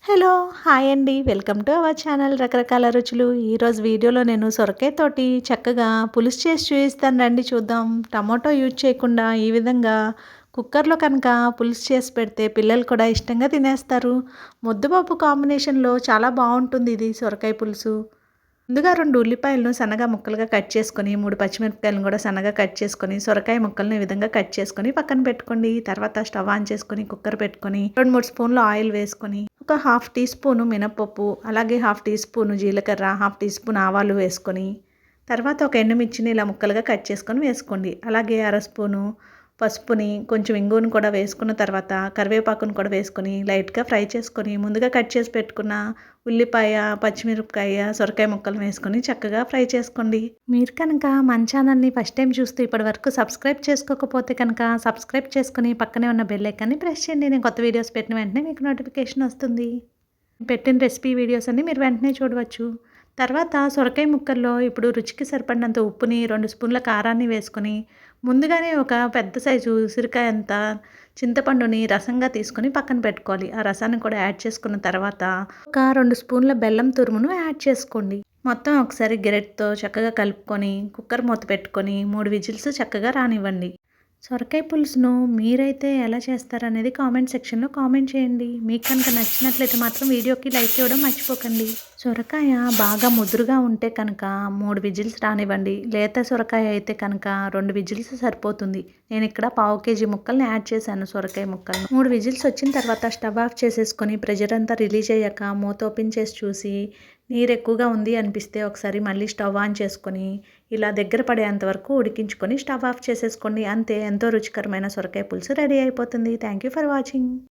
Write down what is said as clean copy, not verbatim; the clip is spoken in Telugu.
హలో! హాయ్ అండి. వెల్కమ్ టు అవర్ ఛానల్ రకరకాల రుచులు. ఈరోజు వీడియోలో నేను సొరకాయతోటి చక్కగా పులుసు చేసి చూపిస్తాను రండి చూద్దాం. టమాటో యూజ్ చేయకుండా ఈ విధంగా కుక్కర్‌లో కనుక పులుసు చేసి పెడితే పిల్లలు కూడా ఇష్టంగా తినేస్తారు. ముద్దపప్పు కాంబినేషన్‌లో చాలా బావుంటుంది ఇది సొరకాయ పులుసు. ముందుగా 2 ఉల్లిపాయలను సన్నగా ముక్కలుగా కట్ చేసుకొని, 3 పచ్చిమిరపకాయలను కూడా సన్నగా కట్ చేసుకొని, సొరకాయ ముక్కలను ఈ విధంగా కట్ చేసుకొని పక్కన పెట్టుకోండి. తర్వాత స్టవ్ ఆన్ చేసుకొని కుక్కర్ పెట్టుకొని 2, 3 స్పూన్లు ఆయిల్ వేసుకొని, ఒక హాఫ్ టీ స్పూను మినపప్పు, అలాగే హాఫ్ టీ స్పూను జీలకర్ర, హాఫ్ టీ స్పూన్ ఆవాలు వేసుకొని, తర్వాత ఒక ఎండుమిర్చిని ఇలా ముక్కలుగా కట్ చేసుకొని వేసుకోండి. అలాగే అర స్పూను పసుపుని, కొంచెం ఇంగువను కూడా వేసుకున్న తర్వాత కరివేపాకును కూడా వేసుకొని లైట్‌గా ఫ్రై చేసుకొని, ముందుగా కట్ చేసి పెట్టుకున్న ఉల్లిపాయ, పచ్చిమిరపకాయ, సొరకాయ ముక్కలను వేసుకొని చక్కగా ఫ్రై చేసుకోండి. మీరు కనుక మన ఛానల్‌ని ఫస్ట్ టైం చూస్తూ ఇప్పటివరకు సబ్స్క్రైబ్ చేసుకోకపోతే కనుక సబ్స్క్రైబ్ చేసుకొని పక్కనే ఉన్న బెల్ ఐకాన్‌ని ప్రెస్ చేయండి. నేను కొత్త వీడియోస్ పెట్టిన వెంటనే మీకు నోటిఫికేషన్ వస్తుంది. పెట్టిన రెసిపీ వీడియోస్ అన్నీ మీరు వెంటనే చూడవచ్చు. తర్వాత సొరకాయ ముక్కల్లో ఇప్పుడు రుచికి సరిపడినంత ఉప్పుని, 2 స్పూన్ల కారాన్ని వేసుకొని, ముందుగానే ఒక పెద్ద సైజు ఉసిరికాయ అంత చింతపండుని రసంగా తీసుకొని పక్కన పెట్టుకోవాలి. ఆ రసాన్ని కూడా యాడ్ చేసుకున్న తర్వాత ఒక 2 స్పూన్ల బెల్లం తురుమును యాడ్ చేసుకోండి. మొత్తం ఒకసారి గెరటితో చక్కగా కలుపుకొని కుక్కర్ మూత పెట్టుకొని 3 విజిల్స్ చక్కగా రానివ్వండి. సొరకాయ పులుసును మీరైతే ఎలా చేస్తారనేది కామెంట్ సెక్షన్‌లో కామెంట్ చేయండి. మీకు కనుక నచ్చినట్లయితే మాత్రం వీడియోకి లైక్ ఇవ్వడం మర్చిపోకండి. సొరకాయ బాగా ముదురుగా ఉంటే కనుక 3 విజిల్స్ రానివ్వండి. లేత సొరకాయ అయితే కనుక 2 విజిల్స్ సరిపోతుంది. నేను ఇక్కడ పావు కేజీ ముక్కల్ని యాడ్ చేశాను సొరకాయ ముక్కలను. 3 విజిల్స్ వచ్చిన తర్వాత స్టవ్ ఆఫ్ చేసేసుకొని ప్రెషర్ అంతా రిలీజ్ అయ్యాక మూత ఓపెన్ చేసి చూసి నీరు ఎక్కువగా ఉంది అనిపిస్తే ఒకసారి మళ్ళీ స్టవ్ ఆన్ చేసుకొని ఇలా దగ్గర పడేంత వరకు ఉడికించుకొని స్టవ్ ఆఫ్ చేసేసుకోండి. అంతే, ఎంతో రుచికరమైన సొరకాయ పులుసు రెడీ అయిపోతుంది. Thank you for watching.